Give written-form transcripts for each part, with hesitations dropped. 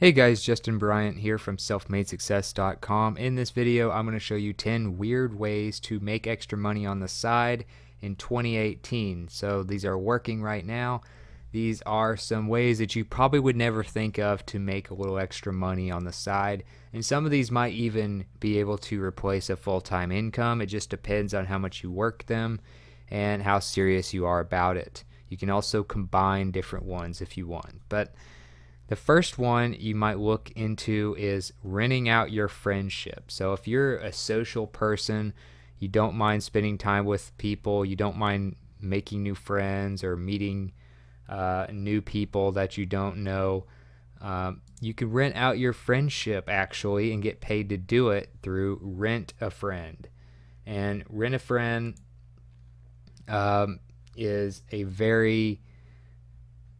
Hey guys, Justin Bryant here from selfmadesuccess.com. In this video, I'm going to show you 10 weird ways to make extra money on the side in 2018. So these are working right now. These are some ways that you probably would never think of to make a little extra money on the side. And some of these might even be able to replace a full-time income. It just depends on how much you work them and how serious you are about it. You can also combine different ones if you want. But the first one you might look into is renting out your friendship. So if you're a social person, you don't mind spending time with people, you don't mind making new friends or meeting new people that you don't know, you can rent out your friendship actually and get paid to do it through Rent a Friend. And Rent a Friend is a very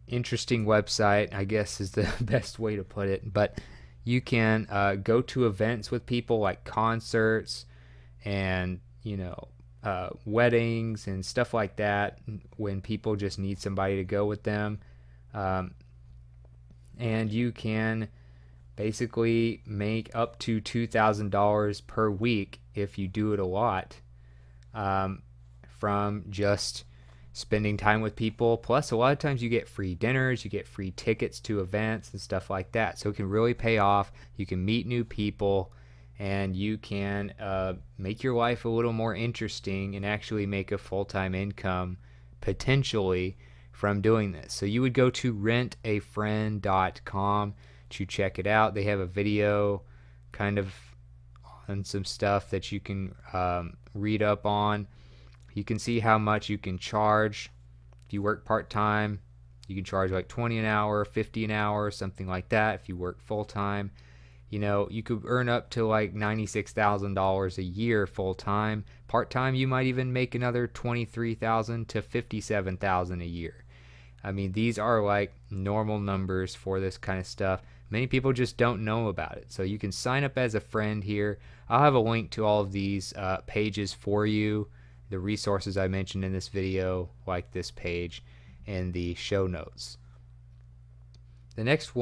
interesting website, I guess is the best way to put it. But you can go to events with people like concerts and weddings and stuff like that when people just need somebody to go with them. And you can basically make up to $2,000 per week if you do it a lot, from just spending time with people. Plus, a lot of times you get free dinners, you get free tickets to events and stuff like that. So it can really pay off. You can meet new people, and you can make your life a little more interesting and actually make a full-time income potentially from doing this. So you would go to rentafriend.com to check it out. They have a video kind of on some stuff that you can read up on. You can see how much you can charge. If you work part-time, you can charge like 20 an hour, 50 an hour, something like that. If you work full-time, you could earn up to like $96,000 a year full-time. Part-time, you might even make another $23,000 to $57,000 a year. I mean, these are like normal numbers for this kind of stuff. Many people just don't know about it. So you can sign up as a friend here. I'll have a link to all of these pages for you, the resources I mentioned in this video, like this page, in the show notes. The next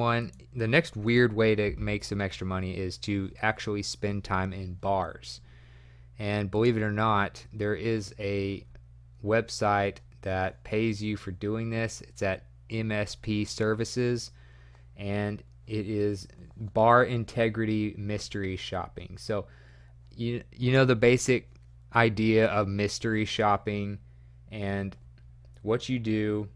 weird way to make some extra money is to actually spend time in bars. And believe it or not, there is a website that pays you for doing this. It's at MSP Services, and it is Bar Integrity Mystery Shopping. So you know the basic idea of mystery shopping, and what you do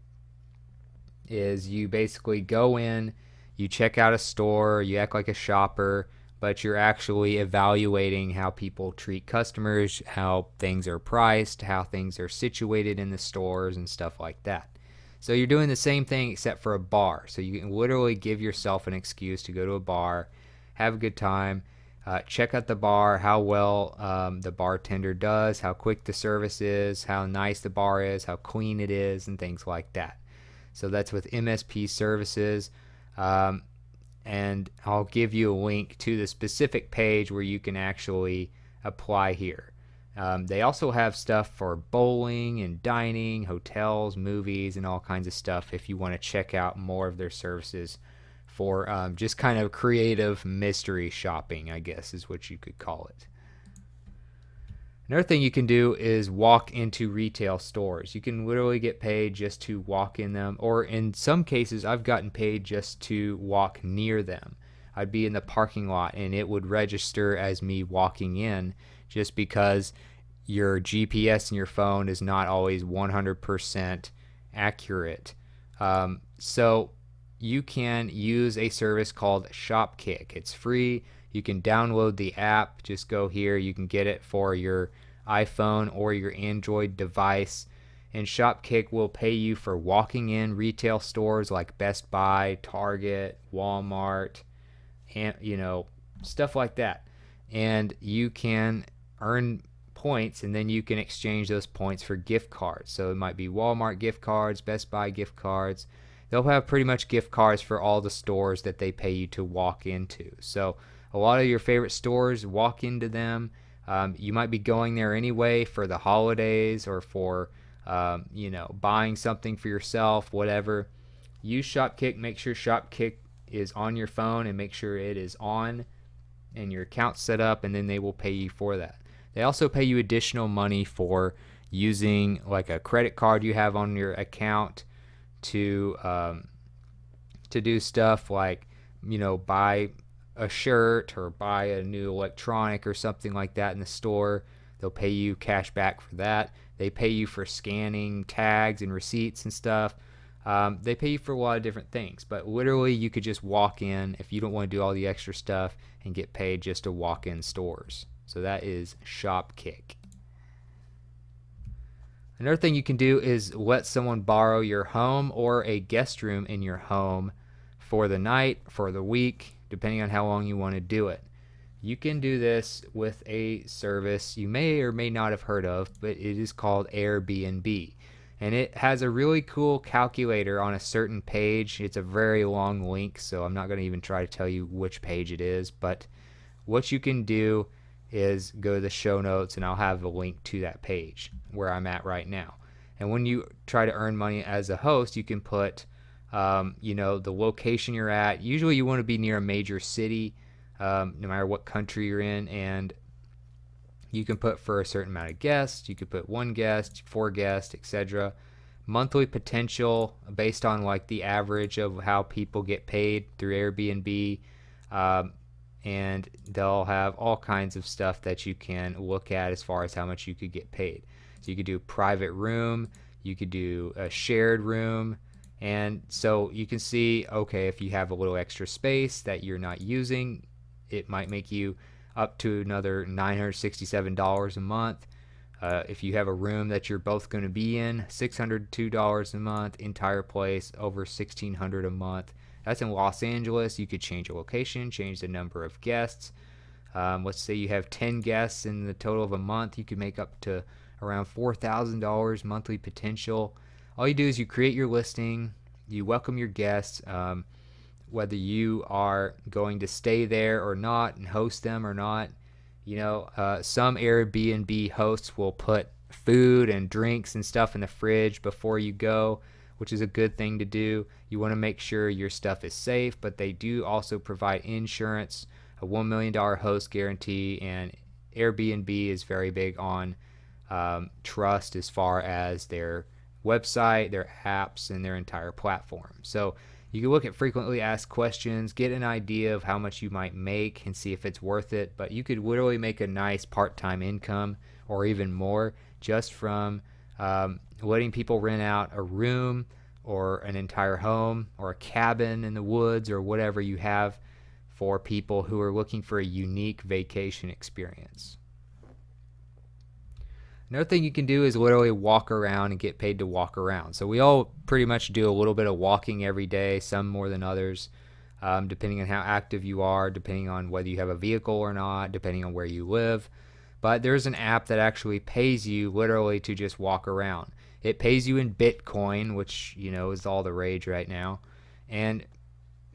is you basically go in, you check out a store, you act like a shopper, but you're actually evaluating how people treat customers, how things are priced, how things are situated in the stores and stuff like that. So you're doing the same thing except for a bar. So you can literally give yourself an excuse to go to a bar, have a good time, check out the bar, how well the bartender does, how quick the service is, how nice the bar is, how clean it is, and things like that. So that's with MSP Services. And I'll give you a link to the specific page where you can actually apply here. They also have stuff for bowling and dining, hotels, movies, and all kinds of stuff if you want to check out more of their services for just kind of creative mystery shopping, I guess is what you could call it. Another thing you can do is walk into retail stores. You can literally get paid just to walk in them, or in some cases I've gotten paid just to walk near them. I'd be in the parking lot and it would register as me walking in, just because your GPS in your phone is not always 100% accurate. So you can use a service called Shopkick. It's free. You can download the app. Just go here. You can get it for your iPhone or your Android device. And Shopkick will pay you for walking in retail stores like Best Buy, Target, Walmart, and stuff like that. And you can earn points, and then you can exchange those points for gift cards. So it might be Walmart gift cards, Best Buy gift cards. They'll have pretty much gift cards for all the stores that they pay you to walk into. So a lot of your favorite stores, walk into them. You might be going there anyway for the holidays or for buying something for yourself, whatever. Use Shopkick. Make sure Shopkick is on your phone and make sure it is on and your account set up, and then they will pay you for that. They also pay you additional money for using like a credit card you have on your account to do stuff like, buy a shirt or buy a new electronic or something like that in the store. They'll pay you cash back for that. They pay you for scanning tags and receipts and stuff. They pay you for a lot of different things, but literally you could just walk in if you don't want to do all the extra stuff and get paid just to walk in stores. So that is Shopkick. Another thing you can do is let someone borrow your home or a guest room in your home for the night, for the week, depending on how long you want to do it. You can do this with a service you may or may not have heard of, but it is called Airbnb. And it has a really cool calculator on a certain page. It's a very long link, so I'm not going to even try to tell you which page it is. But what you can do is go to the show notes, and I'll have a link to that page where I'm at right now. And when you try to earn money as a host, you can put, the location you're at. Usually you want to be near a major city, no matter what country you're in, and you can put for a certain amount of guests. You could put 1 guest, 4 guests, etc. Monthly potential based on like the average of how people get paid through Airbnb, and they'll have all kinds of stuff that you can look at as far as how much you could get paid. So you could do a private room, you could do a shared room, and so you can see, okay, if you have a little extra space that you're not using, it might make you up to another $967 a month. If you have a room that you're both going to be in, $602 a month, entire place over $1,600 a month. That's in Los Angeles. You could change a location, change the number of guests. Let's say you have 10 guests in the total of a month. You could make up to around $4,000 monthly potential. All you do is you create your listing, you welcome your guests, whether you are going to stay there or not and host them or not. Some Airbnb hosts will put food and drinks and stuff in the fridge before you go, which is a good thing to do. You want to make sure your stuff is safe, but they do also provide insurance, a $1 million host guarantee, and Airbnb is very big on trust as far as their website, their apps, and their entire platform. So you can look at frequently asked questions, get an idea of how much you might make and see if it's worth it, but you could literally make a nice part-time income or even more just from letting people rent out a room or an entire home or a cabin in the woods or whatever you have for people who are looking for a unique vacation experience. Another thing you can do is literally walk around and get paid to walk around. So we all pretty much do a little bit of walking every day, some more than others, depending on how active you are, depending on whether you have a vehicle or not, depending on where you live. But there's an app that actually pays you literally to just walk around. It pays you in Bitcoin, which is all the rage right now. And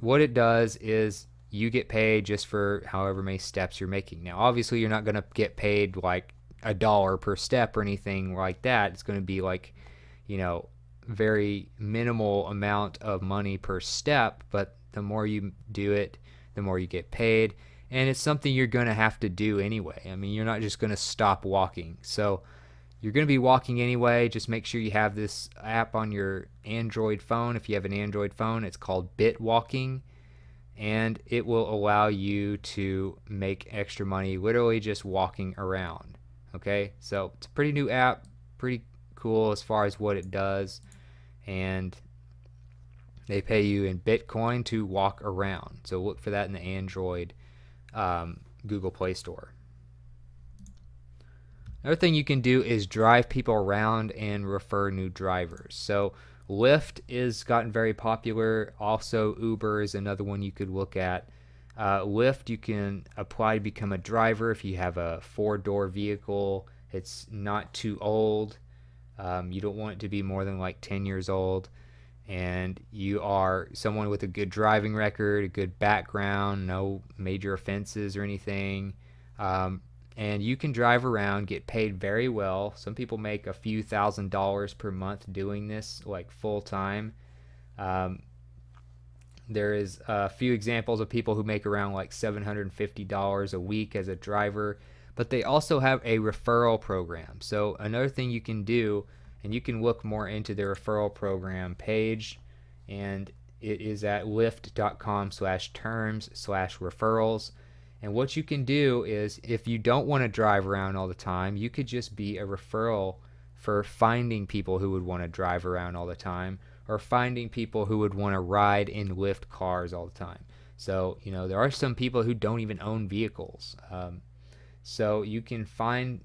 what it does is you get paid just for however many steps you're making. Now, obviously, you're not going to get paid like $1 per step or anything like that. It's going to be like, very minimal amount of money per step, but the more you do it, the more you get paid. And it's something you're going to have to do anyway. I mean, you're not just going to stop walking. So you're going to be walking anyway. Just make sure you have this app on your Android phone. If you have an Android phone, it's called Bitwalking, and it will allow you to make extra money literally just walking around. Okay, so it's a pretty new app, pretty cool as far as what it does, and they pay you in Bitcoin to walk around. So look for that in the Android Google Play Store. Another thing you can do is drive people around and refer new drivers. So Lyft is gotten very popular. Also, Uber is another one you could look at. Lyft, you can apply to become a driver if you have a 4-door vehicle. It's not too old. You don't want it to be more than like 10 years old. And you are someone with a good driving record, a good background, no major offenses or anything. And you can drive around, get paid very well. Some people make a few $1,000s per month doing this, like full time. There is a few examples of people who make around like $750 a week as a driver, but they also have a referral program. So another thing you can do, and you can look more into the referral program page, and it is at lyft.com/terms/referrals. And what you can do is, if you don't want to drive around all the time, you could just be a referral for finding people who would want to drive around all the time, or finding people who would want to ride in Lyft cars all the time. So, there are some people who don't even own vehicles. So you can find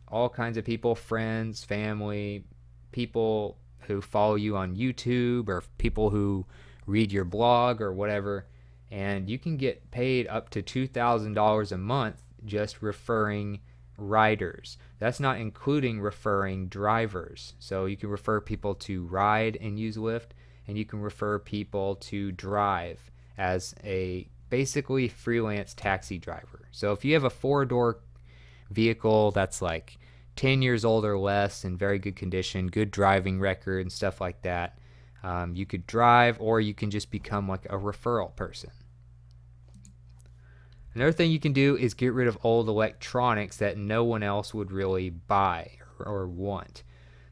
all kinds of people, friends, family, people who follow you on YouTube, or people who read your blog or whatever, and you can get paid up to $2,000 a month just referring riders. That's not including referring drivers. So you can refer people to ride and use Lyft, and you can refer people to drive as a basically freelance taxi driver. So if you have a 4-door vehicle that's like 10 years old or less, in very good condition, good driving record and stuff like that, you could drive, or you can just become like a referral person. Another thing you can do is get rid of old electronics that no one else would really buy or want.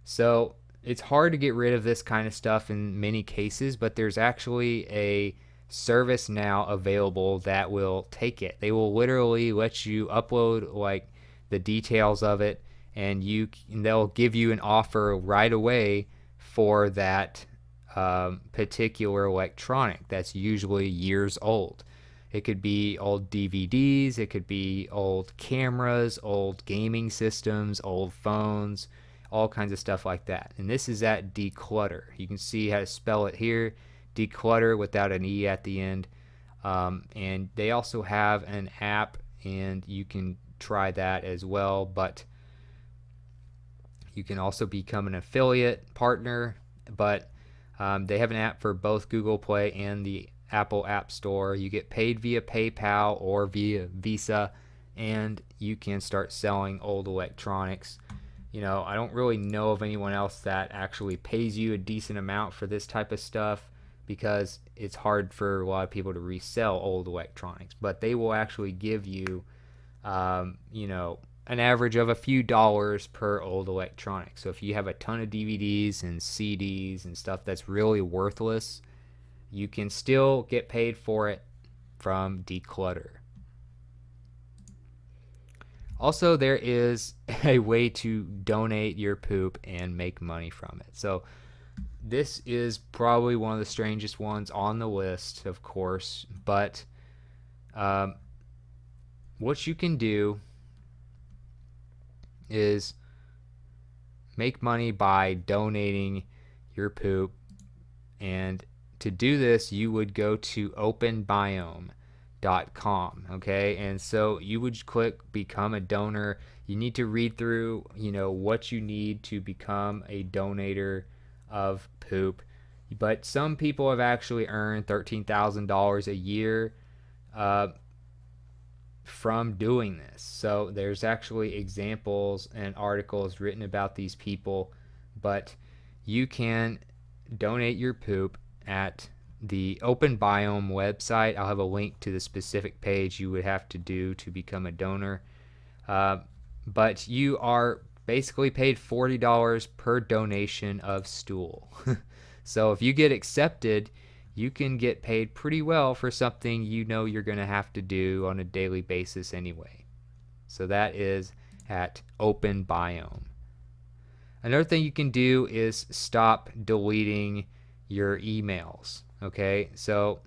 So it's hard to get rid of this kind of stuff in many cases, but there's actually a service now available that will take it. They will literally let you upload like the details of it, and they'll give you an offer right away for that particular electronic that's usually years old. It could be old DVDs, it could be old cameras, old gaming systems, old phones, all kinds of stuff like that. And this is at Decluttr. You can see how to spell it here, Decluttr without an E at the end. And they also have an app, and you can try that as well. But you can also become an affiliate partner. But they have an app for both Google Play and the Apple App Store. You get paid via PayPal or via Visa, and you can start selling old electronics. I don't really know of anyone else that actually pays you a decent amount for this type of stuff, because it's hard for a lot of people to resell old electronics. But they will actually give you, an average of a few dollars per old electronic. So if you have a ton of DVDs and CDs and stuff that's really worthless, you can still get paid for it from Decluttr. Also, there is a way to donate your poop and make money from it. So this is probably one of the strangest ones on the list, of course, but what you can do is make money by donating your poop. And to do this, you would go to openbiome.com, okay? And so you would click become a donor. You need to read through, what you need to become a donator of poop. But some people have actually earned $13,000 a year from doing this. So there's actually examples and articles written about these people, but you can donate your poop at the OpenBiome website. I'll have a link to the specific page you would have to do to become a donor. But you are basically paid $40 per donation of stool. So if you get accepted, you can get paid pretty well for something you're going to have to do on a daily basis anyway. So that is at OpenBiome. Another thing you can do is stop deleting your emails. Okay, so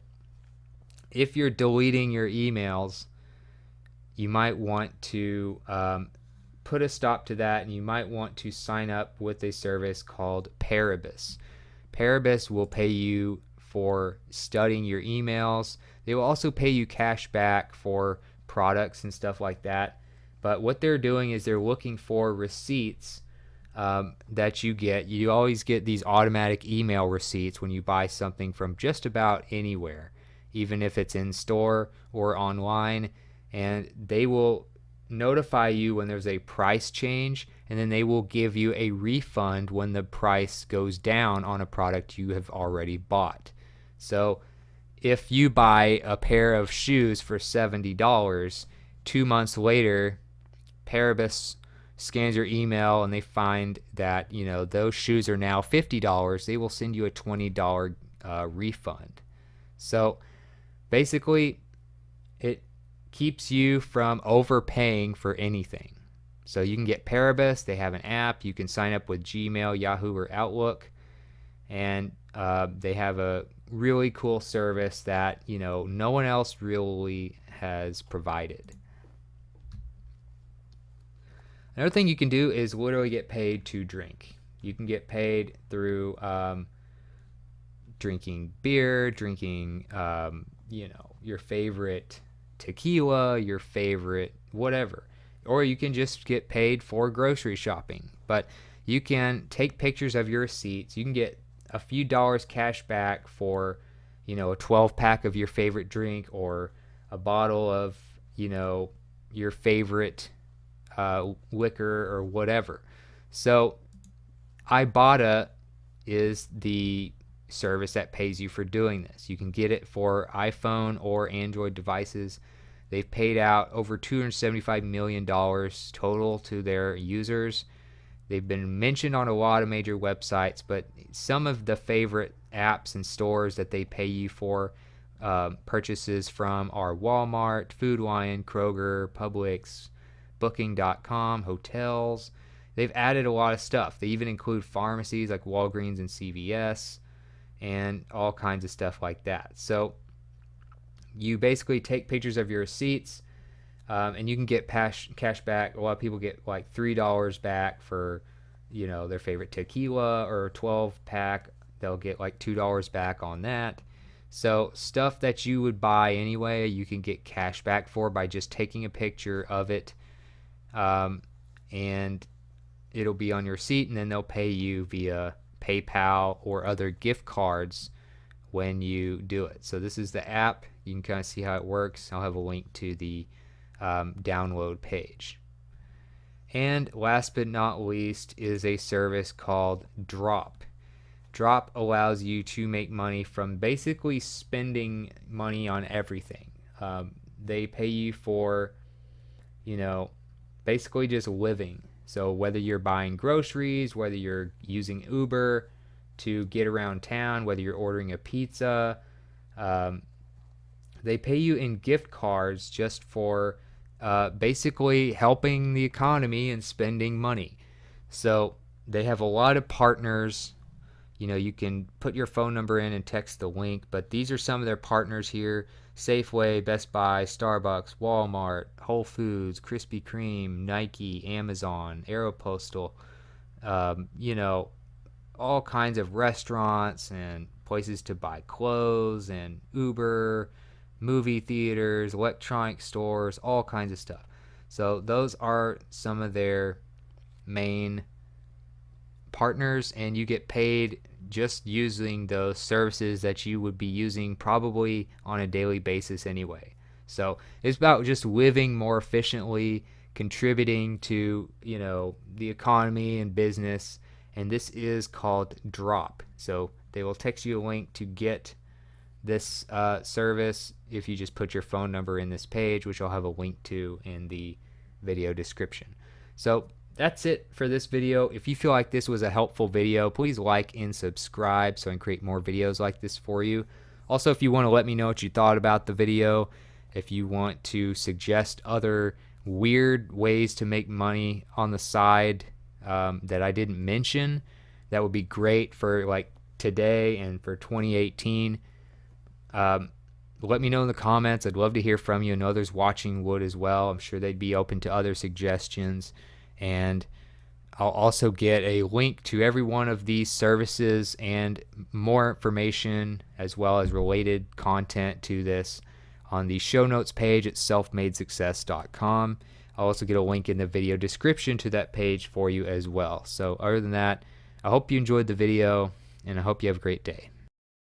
if you're deleting your emails, you might want to put a stop to that, and you might want to sign up with a service called Paribus. Paribus will pay you for studying your emails. They will also pay you cash back for products and stuff like that. But what they're doing is they're looking for receipts that you get. You always get these automatic email receipts when you buy something from just about anywhere, even if it's in store or online, and they will notify you when there's a price change, and then they will give you a refund when the price goes down on a product you have already bought. So if you buy a pair of shoes for $70, 2 months later, Paribus scans your email and they find that those shoes are now $50. They will send you a $20 refund. So basically, it keeps you from overpaying for anything. So you can get Paribus. They have an app. You can sign up with Gmail, Yahoo, or Outlook, and they have a really cool service that no one else really has provided. Another thing you can do is literally get paid to drink. You can get paid through drinking beer, drinking your favorite tequila, your favorite whatever. Or you can just get paid for grocery shopping. But you can take pictures of your receipts. You can get a few dollars cash back for a 12-pack of your favorite drink, or a bottle of your favorite liquor or whatever. So Ibotta is the service that pays you for doing this. You can get it for iPhone or Android devices. They've paid out over $275 million total to their users. They've been mentioned on a lot of major websites, but some of the favorite apps and stores that they pay you for purchases from are Walmart, Food Lion, Kroger, Publix, Booking.com, hotels. They've added a lot of stuff. They even include pharmacies like Walgreens and CVS and all kinds of stuff like that. So you basically take pictures of your receipts, and you can get cash back. A lot of people get like $3 back for their favorite tequila, or a 12-pack. They'll get like $2 back on that. So stuff that you would buy anyway, you can get cash back for by just taking a picture of it, and it'll be on your receipt, and then they'll pay you via PayPal or other gift cards when you do it. So this is the app. You can kind of see how it works. I'll have a link to the download page. And last but not least is a service called Drop. Drop allows you to make money from basically spending money on everything. They pay you for, basically just living. So whether you're buying groceries, whether you're using Uber to get around town, whether you're ordering a pizza, they pay you in gift cards just for basically helping the economy and spending money. So they have a lot of partners. You can put your phone number in and text the link, but these are some of their partners here: Safeway, Best Buy, Starbucks, Walmart, Whole Foods, Krispy Kreme, Nike, Amazon, Aeropostale, all kinds of restaurants and places to buy clothes, and Uber, movie theaters, electronic stores, all kinds of stuff. So those are some of their main partners, and you get paid just using those services that you would be using probably on a daily basis anyway. So it's about just living more efficiently, contributing to the economy and business, and this is called Drop. So they will text you a link to get this service if you just put your phone number in this page, which I'll have a link to in the video description. So that's it for this video. If you feel like this was a helpful video, please like and subscribe so I can create more videos like this for you. Also, if you want to let me know what you thought about the video, if you want to suggest other weird ways to make money on the side that I didn't mention, that would be great for like today and for 2018. Let me know in the comments. I'd love to hear from you, and others watching would as well. I'm sure they'd be open to other suggestions. And I'll also get a link to every one of these services and more information as well as related content to this on the show notes page at selfmadesuccess.com. I'll also get a link in the video description to that page for you as well. So other than that, I hope you enjoyed the video, and I hope you have a great day.